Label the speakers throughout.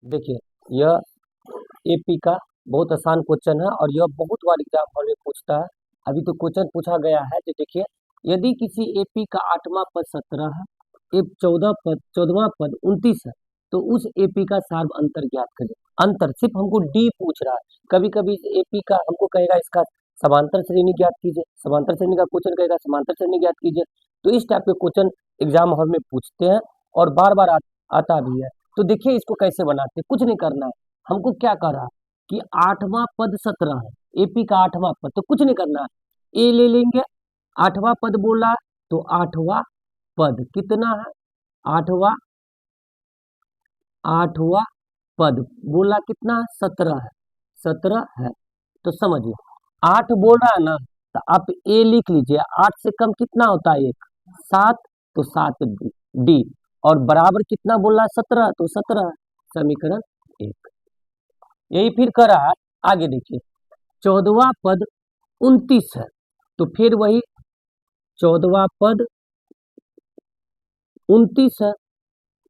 Speaker 1: देखिए, यह एपी का बहुत आसान क्वेश्चन है और यह बहुत बार एग्जाम हॉल में पूछता है। अभी तो क्वेश्चन पूछा गया है कि देखिए, यदि किसी एपी का 8वां पद 17 है, एक 14वां पद 29 है, तो उस एपी का सार्व अंतर ज्ञात करें। अंतर सिर्फ हमको डी पूछ रहा है। कभी कभी एपी का हमको कहेगा इसका समांतर श्रेणी ज्ञात कीजिए, समांतर श्रेणी का क्वेश्चन कहेगा समांतर श्रेणी ज्ञात कीजिए। तो इस टाइप के क्वेश्चन एग्जाम हॉल में पूछते हैं और बार बार आता भी है। तो देखिए इसको कैसे बनाते हैं, कुछ नहीं करना है। हमको क्या करा कि 8वां पद 17 है, एपी का 8वां पद, तो कुछ नहीं करना है, ए ले लेंगे। 8वां पद बोला तो 8वां पद कितना है, 8वां 8वां पद बोला कितना है, 17 है, 17 है। तो समझिए 8 बोल रहा है ना, तो आप ए लिख लीजिए। 8 से कम कितना होता है, एक 7, तो 7 डी, और बराबर कितना बोला, 17, तो 17 समीकरण 1। यही फिर करा है। आगे देखिए, 14वां पद 29 है, तो फिर वही 14वां पद 29 है,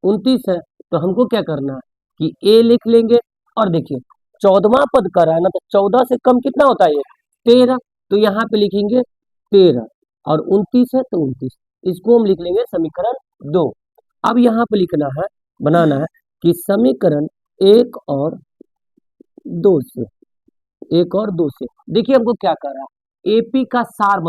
Speaker 1: 29 है, तो हमको क्या करना है कि ए लिख लेंगे। और देखिए 14वां पद करा है ना, तो 14 से कम कितना होता है, 13, तो यहाँ पे लिखेंगे 13, और 29 है तो 29, इसको हम लिख लेंगे समीकरण 2। अब यहाँ पे लिखना है, बनाना है कि समीकरण 1 और 2 से, 1 और 2 से देखिए हमको क्या कर रहा है, एपी का सार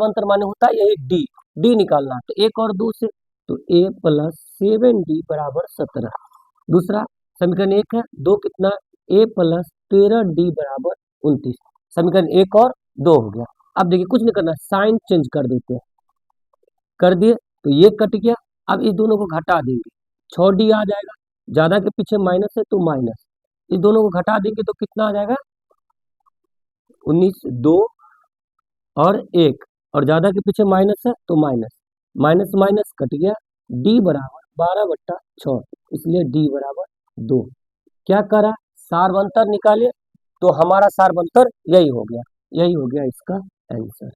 Speaker 1: अंतर माने होता है यही डी, डी निकालना है। तो 1 और 2 से, तो ए प्लस 7डी बराबर 17। दूसरा समीकरण 1 है, 2 कितना, ए प्लस 13डी बराबर 29। समीकरण 1 और 2 हो गया। अब देखिए कुछ नहीं करना, साइन चेंज कर देते हैं, कर दिए तो ये कट गया। अब इस दोनों को घटा देंगे, 6डी आ जाएगा, ज्यादा के पीछे माइनस है तो माइनस, इस दोनों को घटा देंगे तो कितना आ जाएगा, 19, 2 और 1, और ज्यादा के पीछे माइनस है तो माइनस, माइनस माइनस कट गया, डी बराबर 12/6, इसलिए डी बराबर 2। क्या करा, सार्वंतर निकाले, तो हमारा सार्वंतर यही हो गया, यही हो गया इसका आंसर।